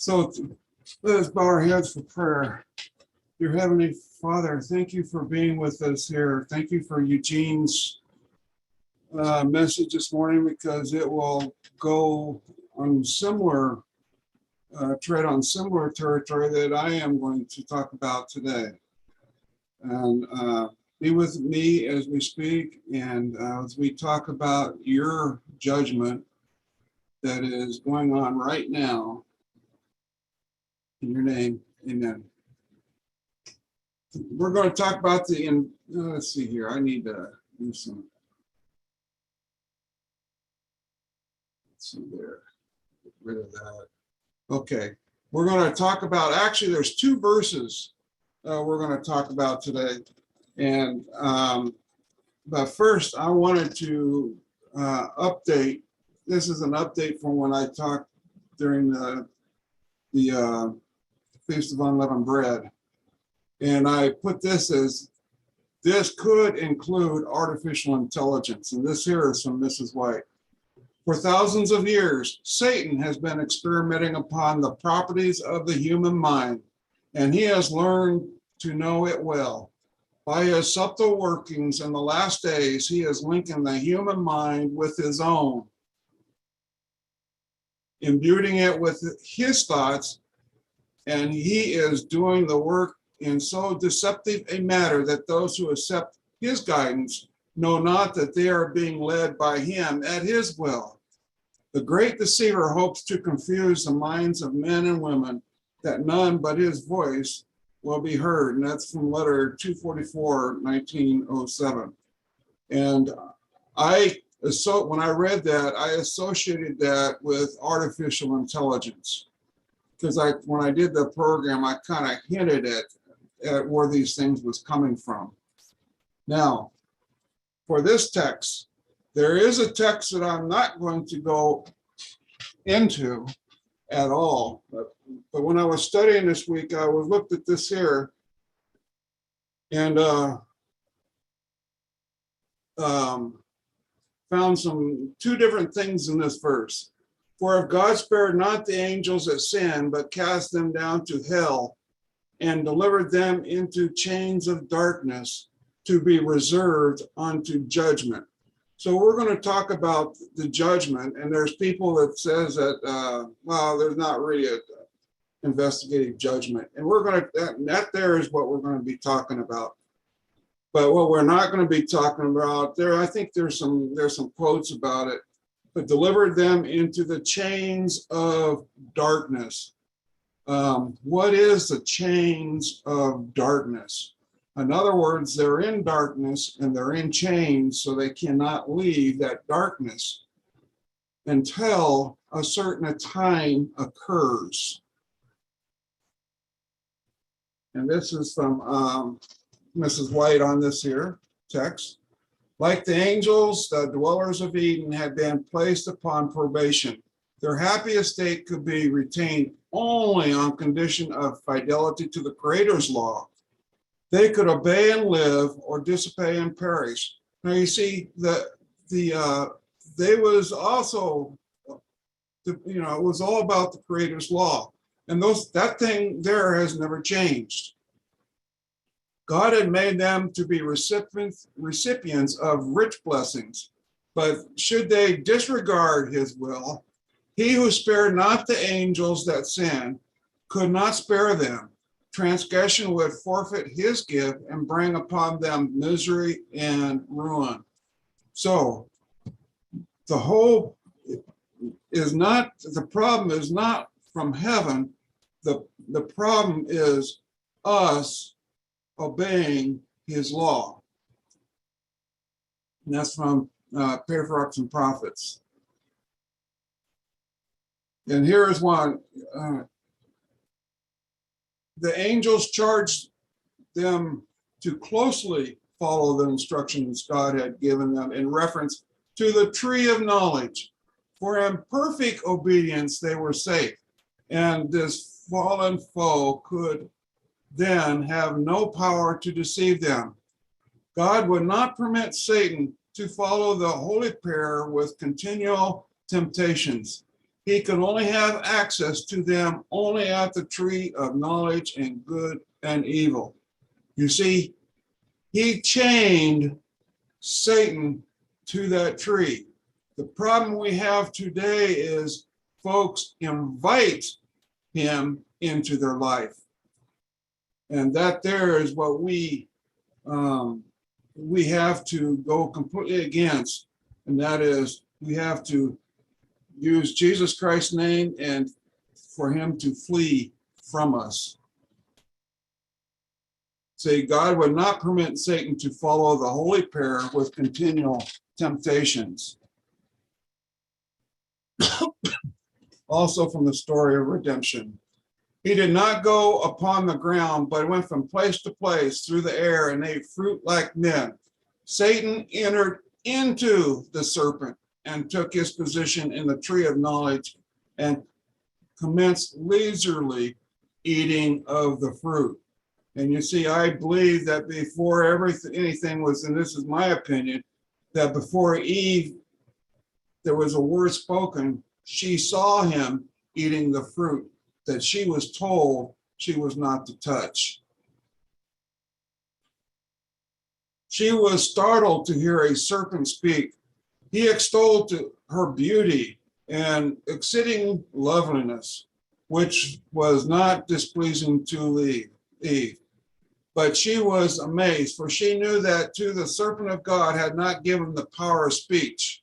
So let us bow our heads for prayer. Dear Heavenly Father, thank you for being with us here. Thank you for Eugene's message this morning, because it will go on similar, tread on similar territory that I am going to talk about today. And be with me as we speak and as we talk about your judgment that is going on right now. In your name, amen. We're going to talk about let's see here. I need to do some. Let's see there. Get rid of that. Okay. We're going to talk about, actually, there's two verses we're going to talk about today. And, but first, I wanted to update. This is an update from when I talked during the Feast of Unleavened Bread. And I put this as, this could include artificial intelligence. And this here is from Mrs. White. For thousands of years, Satan has been experimenting upon the properties of the human mind, and he has learned to know it well. By his subtle workings in the last days, he is linking the human mind with his own, imbuing it with his thoughts, and he is doing the work in so deceptive a manner that those who accept his guidance know not that they are being led by him at his will. The great deceiver hopes to confuse the minds of men and women, that none but his voice will be heard. And that's from letter 244, 1907. And when I read that, I associated that with artificial intelligence. Because when I did the program, I kind of hinted at where these things was coming from. Now, for this text, there is a text that I'm not going to go into at all. But when I was studying this week, I looked at this here and found two different things in this verse. For if God spared not the angels that sinned, but cast them down to hell and delivered them into chains of darkness to be reserved unto judgment. So we're going to talk about the judgment, and there's people that says that, well, there's not really an investigative judgment. And we're going to, that there is what we're going to be talking about. But what we're not going to be talking about there, I think there's some quotes about it, but delivered them into the chains of darkness. What is the chains of darkness? In other words, they're in darkness and they're in chains, so they cannot leave that darkness until a certain time occurs. And this is from Mrs. White on this here text. Like the angels, the dwellers of Eden had been placed upon probation. Their happy estate could be retained only on condition of fidelity to the Creator's law. They could obey and live, or disobey and perish. Now you see that they was also, it was all about the Creator's law, and that thing there has never changed. God had made them to be recipients of rich blessings, but should they disregard his will, he who spared not the angels that sinned could not spare them. Transgression would forfeit his gift and bring upon them misery and ruin. So the problem is not from heaven. The problem is us obeying his law. And that's from Patriarchs and Prophets. And here is one. The angels charged them to closely follow the instructions God had given them in reference to the tree of knowledge. For in perfect obedience they were safe, and this fallen foe could then have no power to deceive them. God would not permit Satan to follow the holy pair with continual temptations. He could only have access to them only at the tree of knowledge and good and evil. You see, he chained Satan to that tree. The problem we have today is folks invite him into their life. And that there is what we have to go completely against. And that is, we have to use Jesus Christ's name and for him to flee from us. Say, God would not permit Satan to follow the holy pair with continual temptations. Also from the story of redemption. He did not go upon the ground, but went from place to place through the air and ate fruit like men. Satan entered into the serpent and took his position in the tree of knowledge and commenced leisurely eating of the fruit. And you see, I believe that before anything was, and this is my opinion, that before Eve, there was a word spoken, she saw him eating the fruit that she was told she was not to touch. She was startled to hear a serpent speak. He extolled to her beauty and exceeding loveliness, which was not displeasing to Eve. But she was amazed, for she knew that to the serpent of God had not given the power of speech.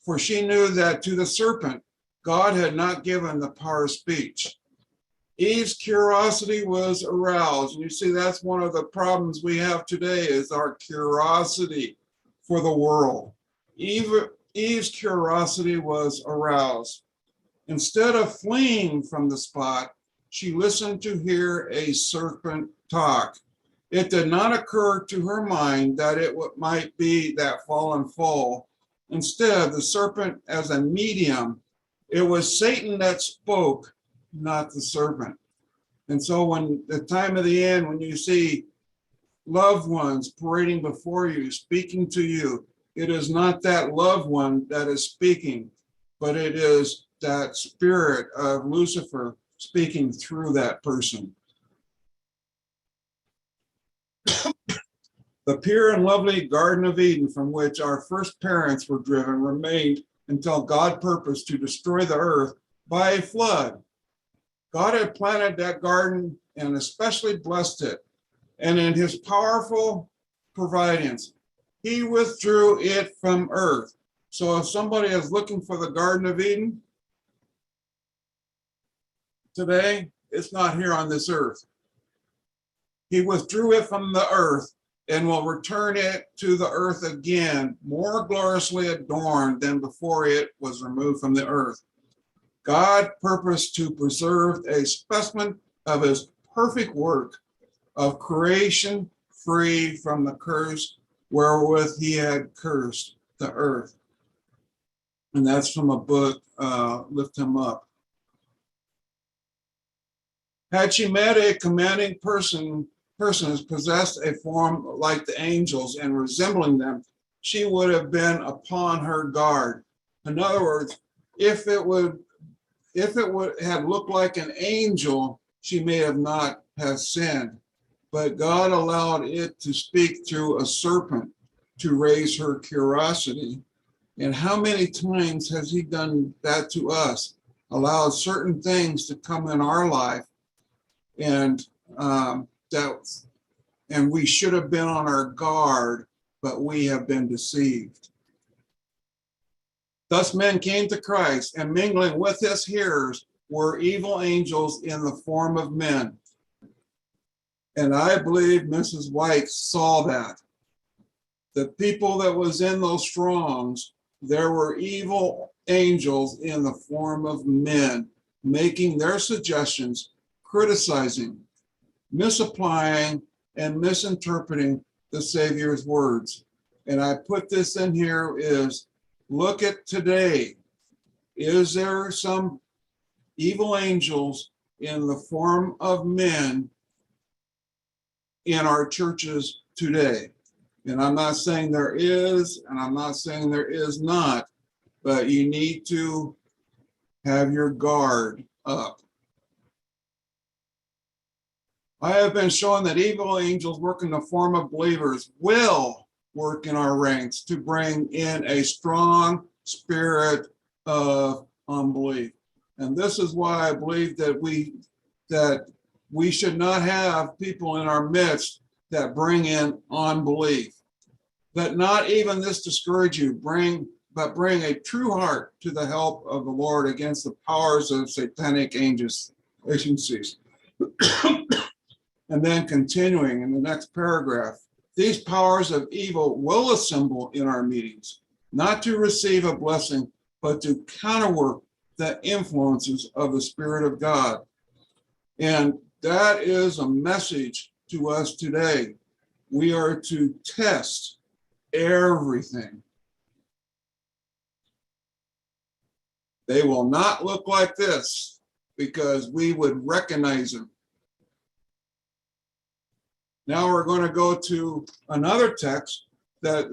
For she knew that to the serpent, God had not given the power of speech. Eve's curiosity was aroused. And you see, that's one of the problems we have today is our curiosity for the world. Eve's curiosity was aroused. Instead of fleeing from the spot, she listened to hear a serpent talk. It did not occur to her mind that it might be that fallen foe. Instead, the serpent as a medium, it was Satan that spoke, not the serpent. And so when the time of the end, when you see loved ones parading before you, speaking to you, it is not that loved one that is speaking, but it is that spirit of Lucifer speaking through that person. The pure and lovely Garden of Eden from which our first parents were driven remained until God purposed to destroy the earth by a flood. God had planted that garden and especially blessed it. And in his powerful providence, he withdrew it from earth. So if somebody is looking for the Garden of Eden today, it's not here on this earth. He withdrew it from the earth and will return it to the earth again, more gloriously adorned than before it was removed from the earth. God purposed to preserve a specimen of his perfect work of creation free from the curse wherewith he had cursed the earth. And that's from a book, Lift Him Up. Had she met a commanding persons possessed a form like the angels and resembling them, she would have been upon her guard. In other words, if it would have looked like an angel, she may have not have sinned. But God allowed it to speak through a serpent to raise her curiosity. And how many times has he done that to us? Allowed certain things to come in our life, and we should have been on our guard, but we have been deceived. Thus men came to Christ, and mingling with his hearers were evil angels in the form of men. And I believe Mrs. White saw that. The people that was in those strongs, there were evil angels in the form of men, making their suggestions, criticizing, misapplying, and misinterpreting the Savior's words. And I put this in here is, look at today. Is there some evil angels in the form of men in our churches today? And I'm not saying there is, and I'm not saying there is not, but you need to have your guard up. I have been shown that evil angels work in the form of believers will work in our ranks to bring in a strong spirit of unbelief. And this is why I believe that we should not have people in our midst that bring in unbelief. Let not even this discourage you, but bring a true heart to the help of the Lord against the powers of satanic agencies. And then continuing in the next paragraph, these powers of evil will assemble in our meetings, not to receive a blessing, but to counterwork the influences of the Spirit of God. And that is a message to us today. We are to test everything. They will not look like this because we would recognize them. Now we're going to go to another text that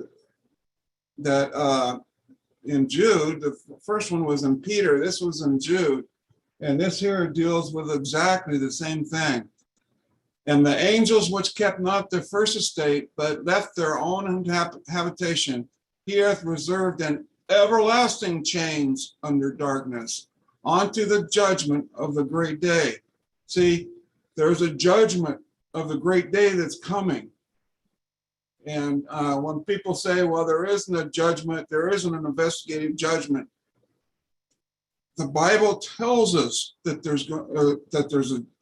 in Jude. The first one was in Peter. This was in Jude. And this here deals with exactly the same thing. And the angels which kept not their first estate, but left their own habitation, he hath reserved in everlasting chains under darkness, unto the judgment of the great day. See, there's a judgment of the great day that's coming. And when people say, well, there isn't a judgment, there isn't an investigative judgment, the Bible tells us that there's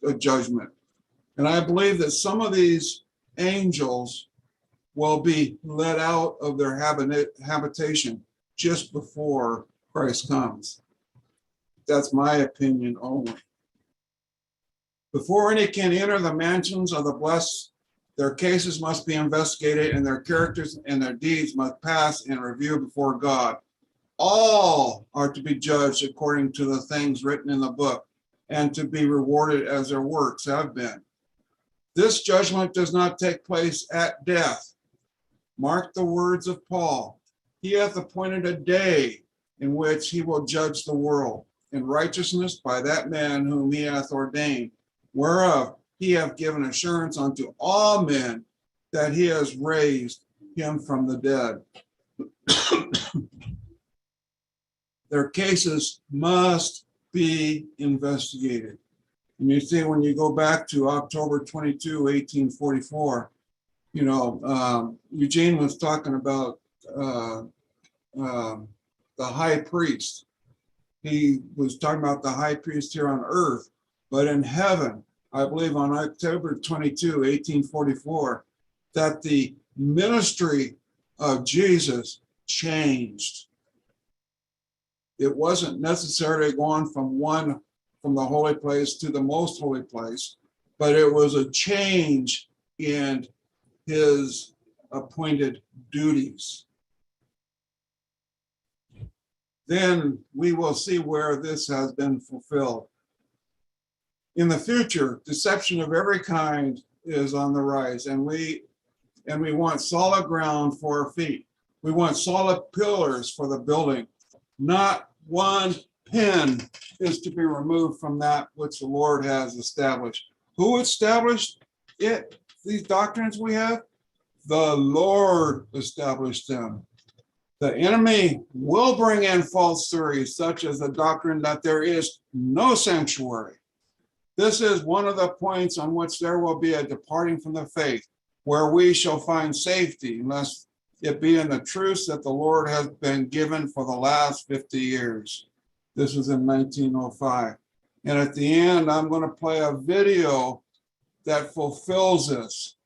a judgment. And I believe that some of these angels will be let out of their habitation just before Christ comes. That's my opinion only. Before any can enter the mansions of the blessed, their cases must be investigated, and their characters and their deeds must pass in review before God. All are to be judged according to the things written in the book, and to be rewarded as their works have been. This judgment does not take place at death. Mark the words of Paul. He hath appointed a day in which he will judge the world in righteousness by that man whom he hath ordained, whereof he hath given assurance unto all men that he has raised him from the dead. Their cases must be investigated. And you see, when you go back to October 22, 1844, Eugene was talking about the high priest. He was talking about the high priest here on earth, but in heaven, I believe on October 22, 1844, that the ministry of Jesus changed. It wasn't necessarily going from the holy place to the most holy place, but it was a change in his appointed duties. Then we will see where this has been fulfilled. In the future, deception of every kind is on the rise, and we want solid ground for our feet. We want solid pillars for the building. Not one pin is to be removed from that which the Lord has established. Who established it? These doctrines we have? The Lord established them. The enemy will bring in false theories, such as the doctrine that there is no sanctuary. This is one of the points on which there will be a departing from the faith, where we shall find safety, unless it be in the truths that the Lord has been given for the last 50 years. This was in 1905. And at the end, I'm going to play a video that fulfills this.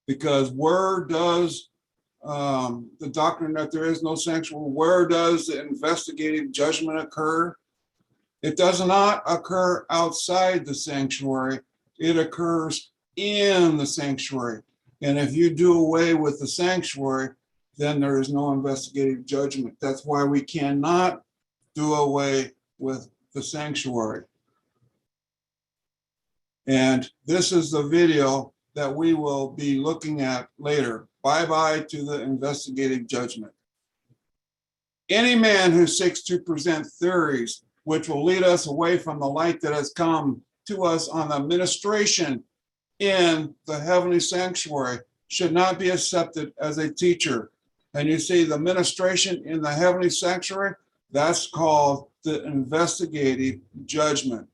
Because where does the doctrine that there is no sanctuary, where does the investigative judgment occur? It does not occur outside the sanctuary. It occurs in the sanctuary. And if you do away with the sanctuary, then there is no investigative judgment. That's why we cannot do away with the sanctuary. And this is the video that we will be looking at later. Bye-bye to the investigative judgment. Any man who seeks to present theories which will lead us away from the light that has come to us on the ministration in the heavenly sanctuary should not be accepted as a teacher. And you see, the ministration in the heavenly sanctuary, that's called the investigative judgment.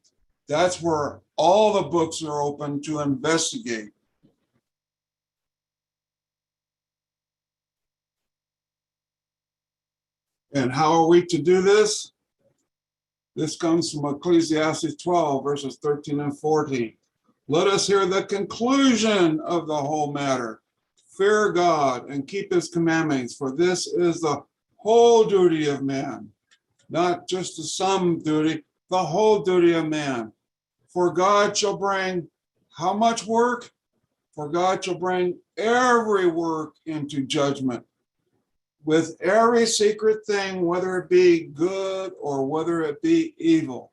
That's where all the books are open to investigate. And how are we to do this? This comes from Ecclesiastes 12, verses 13 and 14. Let us hear the conclusion of the whole matter. Fear God and keep his commandments, for this is the whole duty of man, not just the some duty, the whole duty of man. For God shall bring how much work? For God shall bring every work into judgment, with every secret thing, whether it be good or whether it be evil.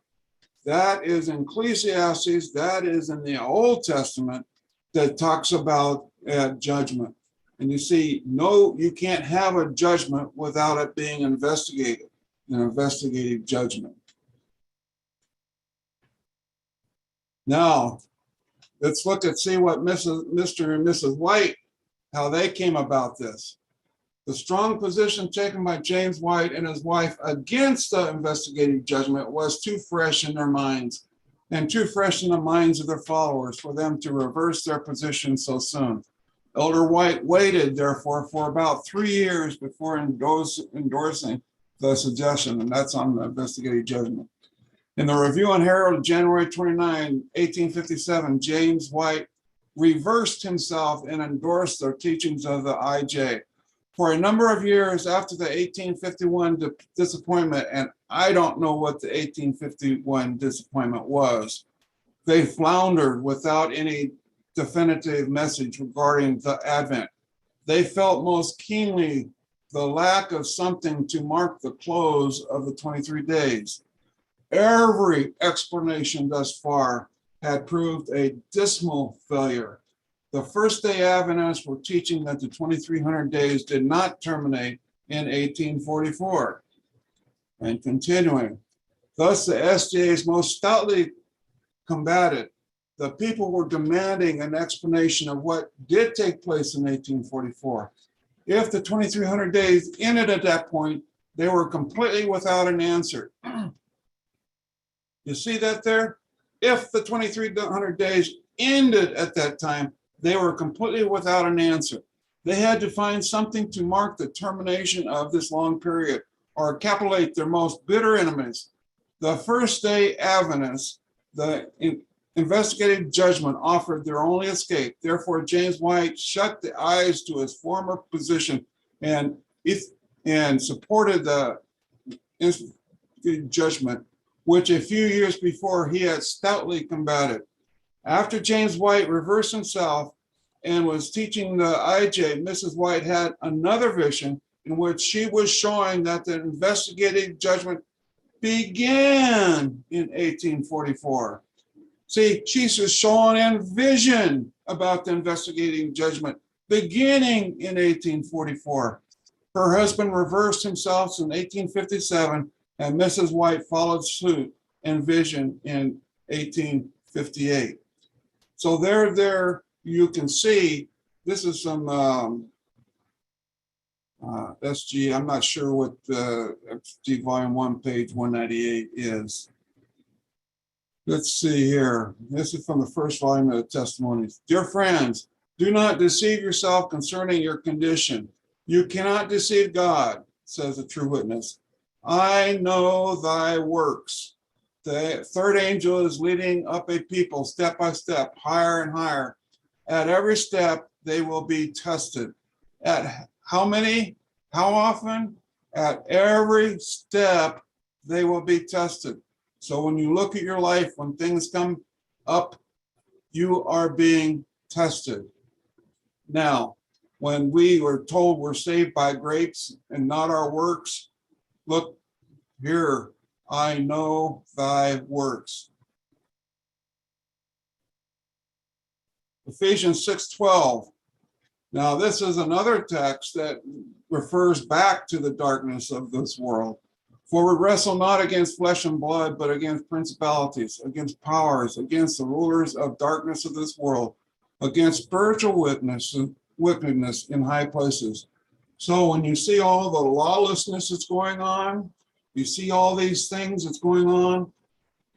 That is in Ecclesiastes, that is in the Old Testament, that talks about judgment. And you see, no, you can't have a judgment without it being investigated, an investigative judgment. Now, let's look at see what Mr. and Mrs. White, how they came about this. The strong position taken by James White and his wife against the investigative judgment was too fresh in their minds and too fresh in the minds of their followers for them to reverse their position so soon. Elder White waited, therefore, for about 3 years before endorsing the suggestion, and that's on the investigative judgment. In the Review and Herald, January 29, 1857, James White reversed himself and endorsed the teachings of the IJ. For a number of years after the 1851 disappointment, and I don't know what the 1851 disappointment was, they floundered without any definitive message regarding the Advent. They felt most keenly the lack of something to mark the close of the 23 days. Every explanation thus far had proved a dismal failure. The First Day Adventists were teaching that the 2300 days did not terminate in 1844. And continuing, thus the SDAs most stoutly combated. The people were demanding an explanation of what did take place in 1844. If the 2300 days ended at that point, they were completely without an answer. You see that there? If the 2300 days ended at that time, they were completely without an answer. They had to find something to mark the termination of this long period or capitulate their most bitter enemies. The First Day Adventists, the investigative judgment offered their only escape. Therefore, James White shut the eyes to his former position and supported the investigative judgment, which a few years before he had stoutly combated. After James White reversed himself and was teaching the IJ, Mrs. White had another vision in which she was showing that the investigative judgment began in 1844. See, she's just showing in vision about the investigating judgment beginning in 1844. Her husband reversed himself in 1857, and Mrs. White followed suit in vision in 1858. So there you can see, this is some SG, I'm not sure what SG Volume 1, page 198 is. Let's see here. This is from the first volume of the Testimonies. Dear friends, do not deceive yourself concerning your condition. You cannot deceive God, says the true witness. I know thy works. The third angel is leading up a people step by step, higher and higher. At every step, they will be tested. At how many? How often? At every step, they will be tested. So when you look at your life, when things come up, you are being tested. Now, when we were told we're saved by grace and not our works, look here, I know thy works. Ephesians 6:12. Now, this is another text that refers back to the darkness of this world. For we wrestle not against flesh and blood, but against principalities, against powers, against the rulers of darkness of this world, against spiritual wickedness in high places. So when you see all the lawlessness that's going on, you see all these things that's going on,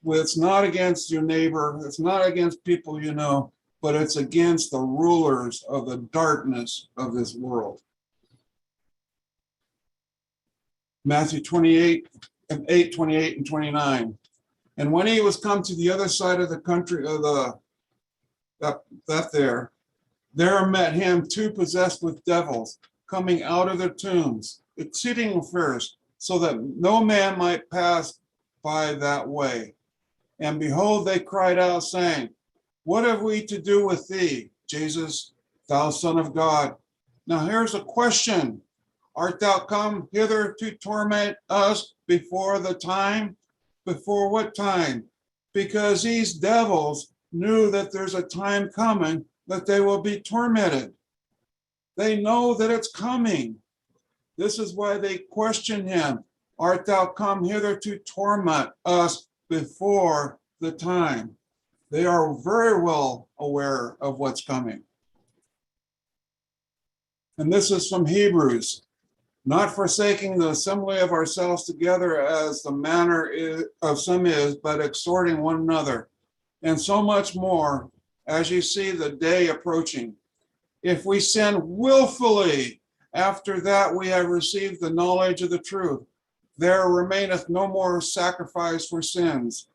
well, it's not against your neighbor, it's not against people you know, but it's against the rulers of the darkness of this world. Matthew 28, 8, 28 and 29. And when he was come to the other side of the country of there met him two possessed with devils, coming out of their tombs, exceeding fierce, so that no man might pass by that way. And behold, they cried out, saying, what have we to do with thee, Jesus, thou Son of God? Now here's a question. Art thou come hither to torment us before the time? Before what time? Because these devils knew that there's a time coming that they will be tormented. They know that it's coming. This is why they question him. Art thou come hither to torment us before the time? They are very well aware of what's coming. And this is from Hebrews. Not forsaking the assembly of ourselves together as the manner of some is, but exhorting one another. And so much more as you see the day approaching. If we sin willfully after that we have received the knowledge of the truth, there remaineth no more sacrifice for sins,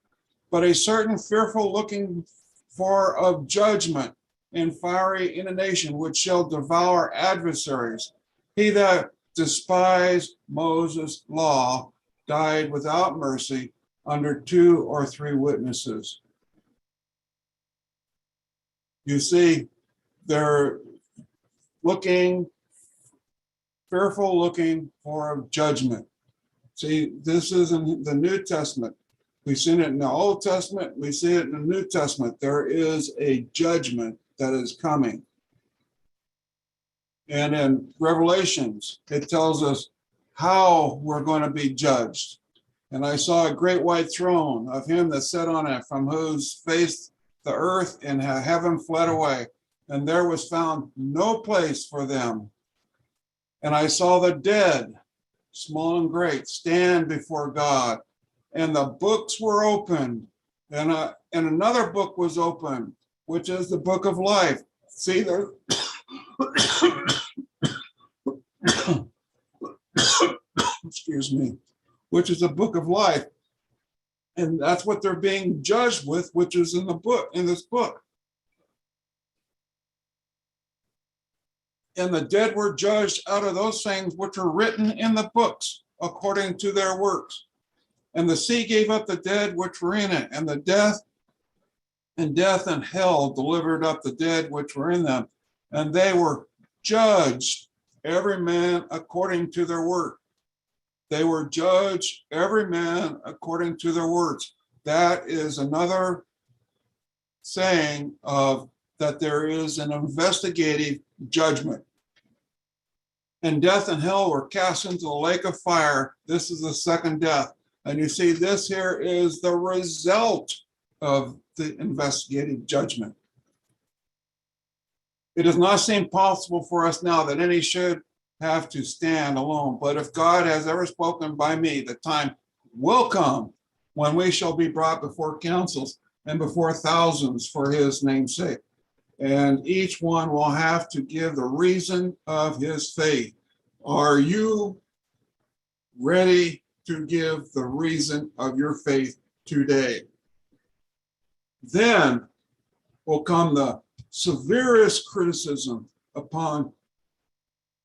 but a certain fearful looking for of judgment and fiery indignation, which shall devour adversaries. He that despised Moses' law died without mercy under 2 or 3 witnesses. You see, they're fearful looking for judgment. See, this is in the New Testament. We've seen it in the Old Testament. We see it in the New Testament. There is a judgment that is coming. And in Revelations, it tells us how we're going to be judged. And I saw a great white throne of him that sat on it, from whose face the earth and heaven fled away. And there was found no place for them. And I saw the dead, small and great, stand before God. And the books were opened, and another book was opened, which is the book of life. See, there. Excuse me, which is a book of life, and that's what they're being judged with, which is in this book. And the dead were judged out of those things which are written in the books according to their works. And the sea gave up the dead which were in it, and death and hell delivered up the dead which were in them. And they were judged, every man according to their work. They were judged, every man according to their works. That is another saying of that there is an investigative judgment. And death and hell were cast into the lake of fire. This is the second death. And you see, this here is the result of the investigative judgment. It does not seem possible for us now that any should have to stand alone. But if God has ever spoken by me, the time will come when we shall be brought before councils and before thousands for his name's sake. And each one will have to give the reason of his faith. Are you ready to give the reason of your faith today? Then will come the severest criticism upon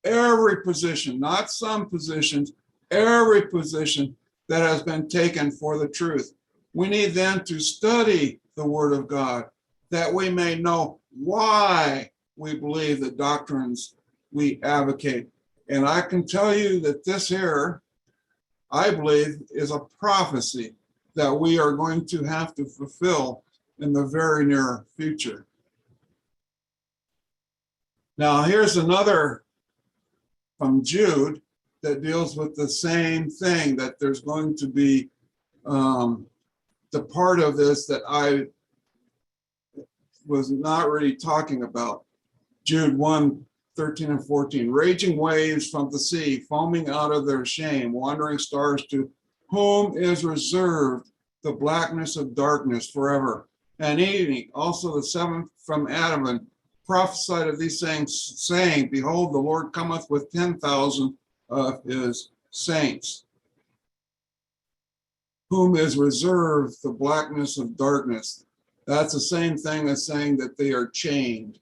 every position, not some positions, every position that has been taken for the truth. We need then to study the Word of God, that we may know why we believe the doctrines we advocate. And I can tell you that this here, I believe, is a prophecy that we are going to have to fulfill in the very near future. Now, here's another from Jude that deals with the same thing, that there's going to be the part of this that I was not really talking about. Jude 1:13 and 14. Raging waves from the sea, foaming out of their shame, wandering stars, to whom is reserved the blackness of darkness forever. And Enoch, also the seventh from Adam, and prophesied of these things, saying, Behold, the Lord cometh with 10,000 of his saints, whom is reserved the blackness of darkness. That's the same thing as saying that they are chained.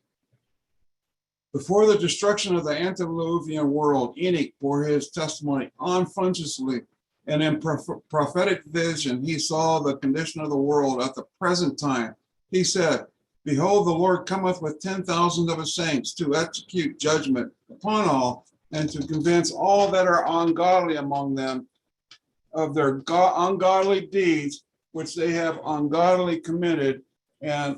Before the destruction of the antediluvian world, Enoch bore his testimony unconsciously, and in prophetic vision, he saw the condition of the world at the present time. He said, Behold, the Lord cometh with 10,000 of his saints to execute judgment upon all, and to convince all that are ungodly among them of their ungodly deeds, which they have ungodly committed, and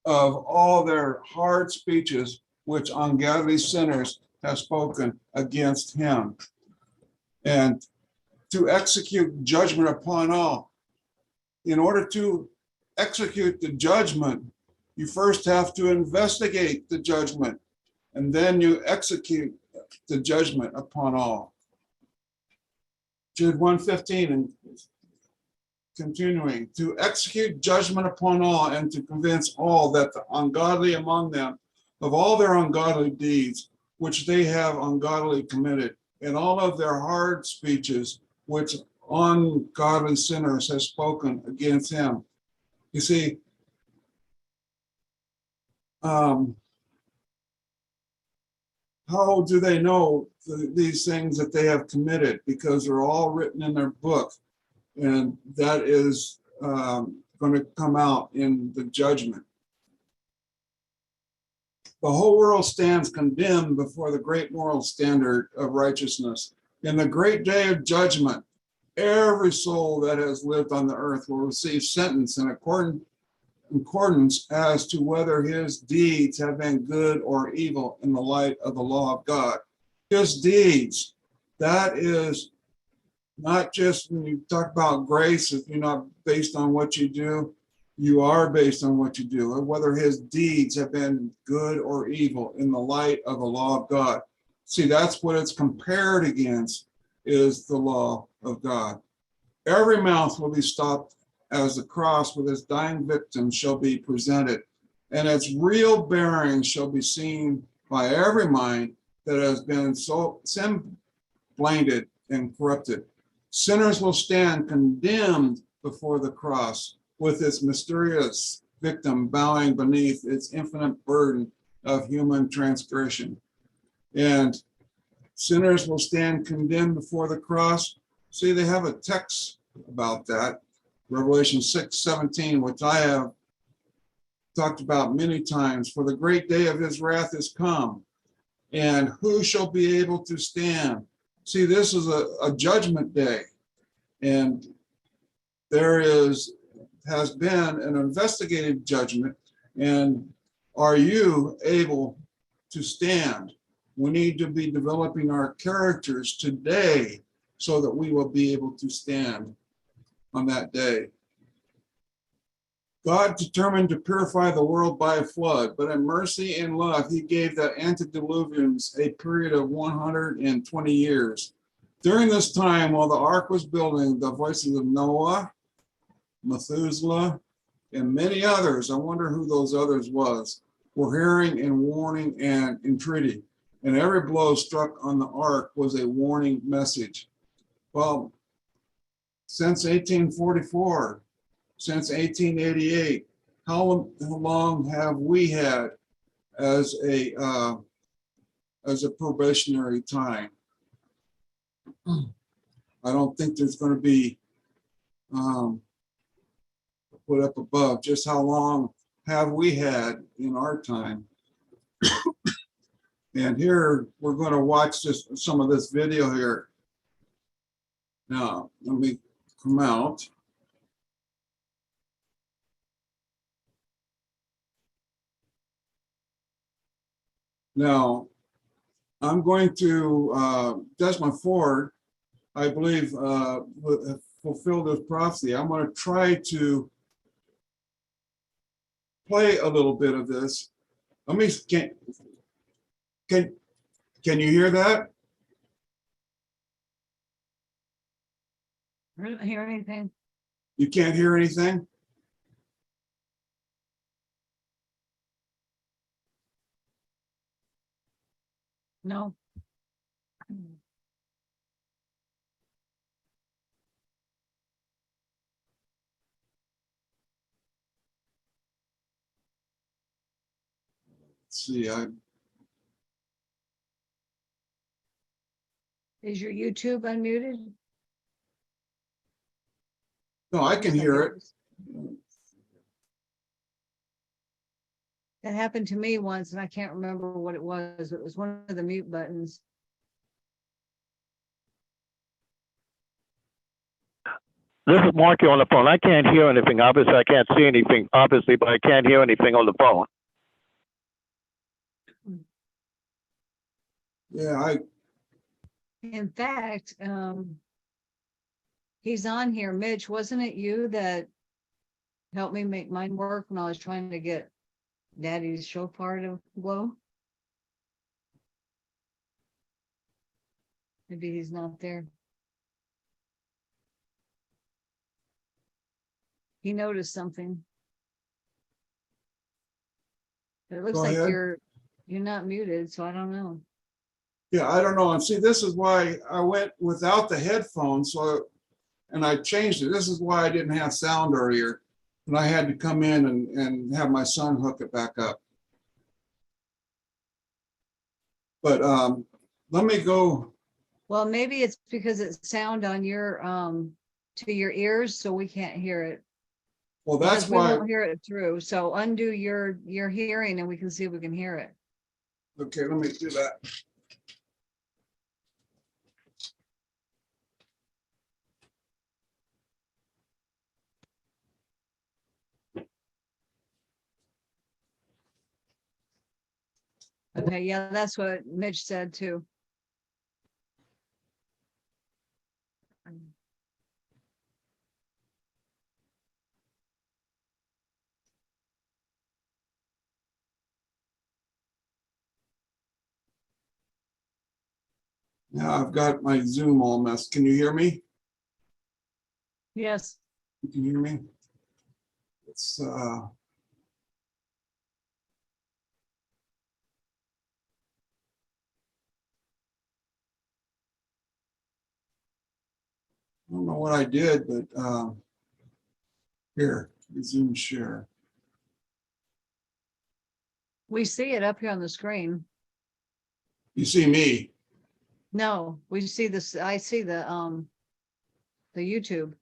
of all their hard speeches, which ungodly sinners have spoken against him. And to execute judgment upon all. In order to execute the judgment, you first have to investigate the judgment, and then you execute the judgment upon all. Jude 1:15, and continuing, to execute judgment upon all, and to convince all that the ungodly among them of all their ungodly deeds, which they have ungodly committed, and all of their hard speeches, which ungodly sinners have spoken against him. You see, how do they know these things that they have committed? Because they're all written in their book, and that is going to come out in the judgment. The whole world stands condemned before the great moral standard of righteousness. In the great day of judgment, every soul that has lived on the earth will receive sentence in accordance as to whether his deeds have been good or evil in the light of the law of God. His deeds, that is not just when you talk about grace, if you're not based on what you do, you are based on what you do, and whether his deeds have been good or evil in the light of the law of God. See, that's what it's compared against, is the law of God. Every mouth will be stopped as the cross with its dying victim shall be presented, and its real bearing shall be seen by every mind that has been so sin-blinded and corrupted. Sinners will stand condemned before the cross, with its mysterious victim bowing beneath its infinite burden of human transgression. And sinners will stand condemned before the cross. See, they have a text about that, Revelation 6:17, which I have talked about many times. For the great day of his wrath is come, and who shall be able to stand? See, this is a judgment day, and there has been an investigative judgment, and are you able to stand? We need to be developing our characters today so that we will be able to stand on that day. God determined to purify the world by a flood, but in mercy and love, he gave the antediluvians a period of 120 years. During this time, while the ark was building, the voices of Noah, Methuselah, and many others, I wonder who those others was, were hearing and warning and entreaty. And every blow struck on the ark was a warning message. Well, since 1844, since 1888, how long have we had as a probationary time? I don't think there's going to be put up above just how long have we had in our time. And here we're going to watch some of this video here. Now, let me come out. Now, I'm going to, Desmond Ford, I believe, fulfill this prophecy. I'm going to try to play a little bit of this. Let me, can you hear that? I don't hear anything. You can't hear anything? No. Let's see, Is your YouTube unmuted? no, I can hear it. That happened to me once and I can't remember what it was. It was one of the mute buttons. This is Marky on the phone. I can't hear anything. Obviously, I can't see anything, obviously, but I can't hear anything on the phone. Yeah, In fact, he's on here. Mitch, wasn't it you that helped me make mine work when I was trying to get Daddy's shofar to blow? Maybe he's not there. He noticed something. But it looks Go like ahead. you're not muted, so I don't know. yeah, I don't know. And see, this is why I went without the headphones. So, and I changed it. This is why I didn't have sound earlier. And I had to come in and have my son hook it back up. But let me go. Well, maybe it's because it's sound on your to your ears, so we can't hear it. Well, that's Because we why. won't hear it through. So undo your hearing and we can see if we can hear it. Okay, let me do that. Okay, yeah, that's what Mitch said too. Now I've got my Zoom all messed. Can you hear me? Yes. You can hear me? It's I don't know what I did, but here, Zoom share. We see it up here on the screen. You see me? No, we see this. I see the YouTube.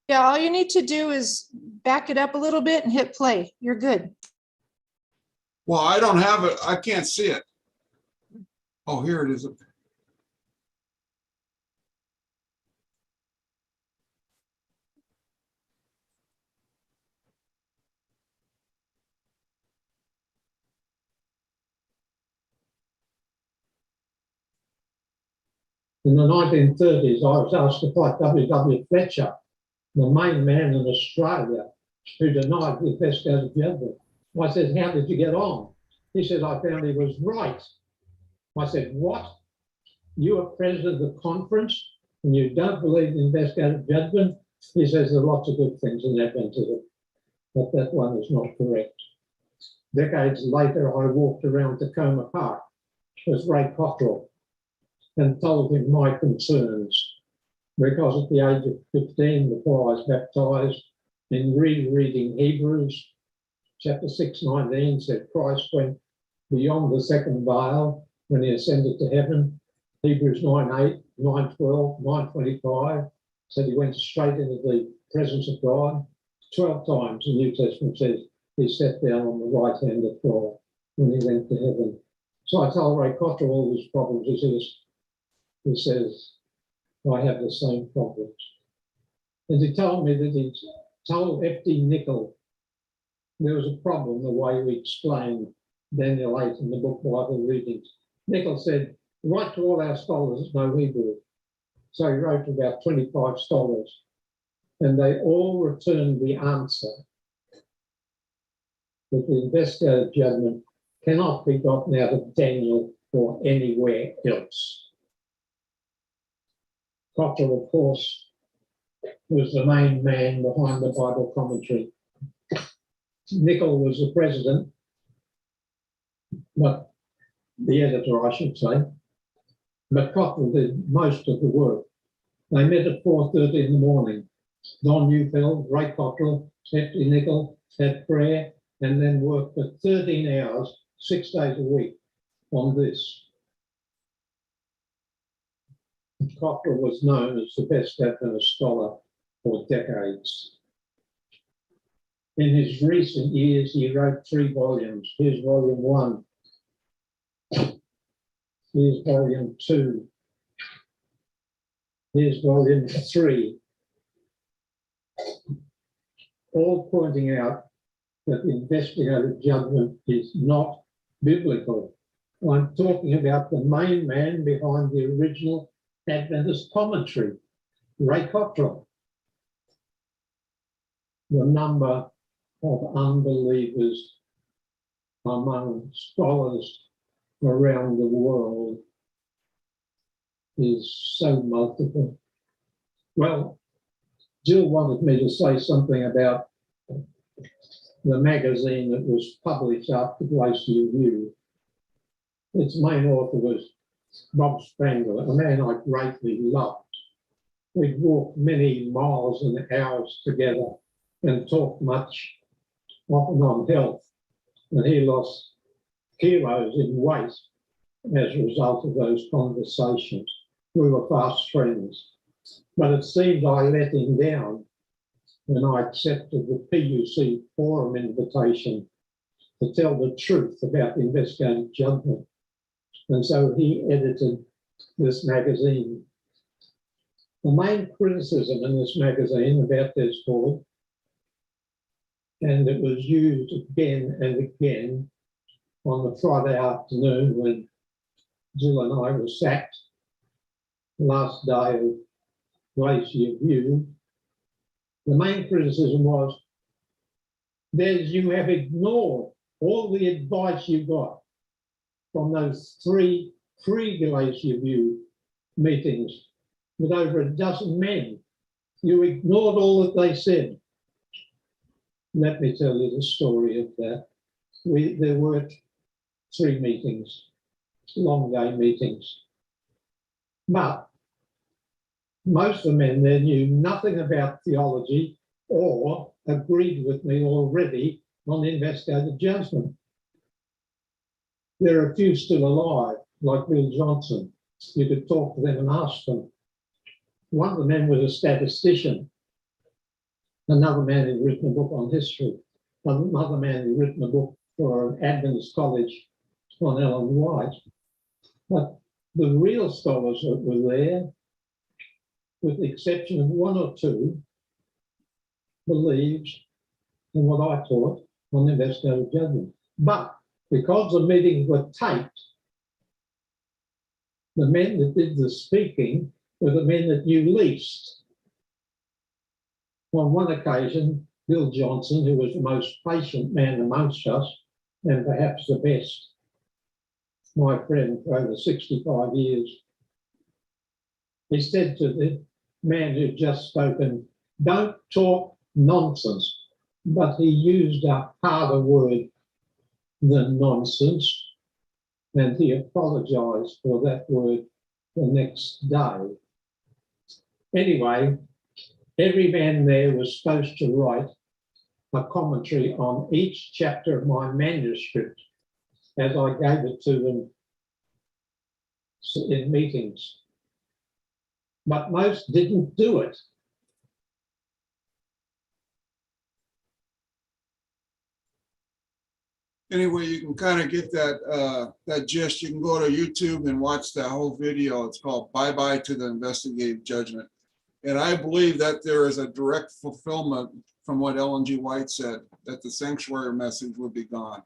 Yeah, all you need to do is back it up a little bit and hit play. You're good. Well, I don't have it. I can't see it. Oh, here it is. In the 1930s, I was asked to fight W.W. Fletcher, the main man in Australia who denied the investigative judgment. I said, how did you get on? He said, I found he was right. I said, what? You are president of the conference and you don't believe in investigative judgment? He says there are lots of good things in that incident, but that one is not correct. Decades later, I walked around Tacoma Park with Ray Cottrell and told him my concerns, because at the age of 15, before I was baptized, in rereading Hebrews, chapter 6:19 said Christ went beyond the second veil when he ascended to heaven. Hebrews 9:8, 9:12, 9:25 said he went straight into the presence of God. 12 times the New Testament says he sat down on the right hand of God when he went to heaven. So I told Ray Cottrell all his problems. He says, I have the same problems. And he told me that he told F.D. Nickel there was a problem the way we explained Daniel 8 in the book Bible Readings. Nicholl said, write to all our scholars that know Hebrew. So he wrote to about 25 scholars, and they all returned the answer that the investigative judgment cannot be gotten out of Daniel or anywhere else. Cottrell, of course, was the main man behind the Bible commentary. Nicholl was the president, but the editor, I should say. But Cottrell did most of the work. They met at 4:30 in the morning. Don Neufeld, Ray Cottrell, Hefty Nicholl had prayer, and then worked for 13 hours, 6 days a week on this. Cottrell was known as the best Adventist scholar for decades. In his recent years, he wrote 3 volumes. Here's volume 1. Here's volume 2. Here's volume 3. All pointing out that investigative judgment is not biblical. I'm talking about the main man behind the original Adventist commentary, Ray Cottrell. The number of unbelievers among scholars around the world is so multiple. Well, Jill wanted me to say something about the magazine that was published after Glacier View. Its main author was Bob Spangler, a man I greatly loved. We'd walked many miles and hours together and talked much, often on health, and he lost kilos in weight as a result of those conversations. We were fast friends, but it seemed I let him down when I accepted the PUC forum invitation to tell the truth about the investigative judgment. And so he edited this magazine. The main criticism in this magazine about this board, and it was used again and again on the Friday afternoon when Jill and I were sacked, last day of Glacier View. The main criticism was that you have ignored all the advice you got from those 3 pre-Glacier View meetings with over a dozen men. You ignored all that they said. Let me tell you the story of that. There were 3 meetings, long day meetings. But most of the men there knew nothing about theology or agreed with me already on investigative judgment. There are a few still alive, like Bill Johnson. You could talk to them and ask them. One of the men was a statistician. Another man had written a book on history. Another man had written a book for an Adventist college on Ellen White. But the real scholars that were there, with the exception of 1 or 2, believed in what I taught on investigative judgment. But because the meetings were taped, the men that did the speaking were the men that knew least. On one occasion, Bill Johnson, who was the most patient man amongst us, and perhaps the best, my friend for over 65 years, he said to the man who'd just spoken, don't talk nonsense. But he used a harder word than nonsense, and he apologized for that word the next day. Anyway, every man there was supposed to write a commentary on each chapter of my manuscript as I gave it to them in meetings. But most didn't do it. Anyway, you can kind of get that gist. You can go to YouTube and watch that whole video. It's called Bye Bye to the Investigative Judgment. And I believe that there is a direct fulfillment from what Ellen G. White said, that the sanctuary message would be gone.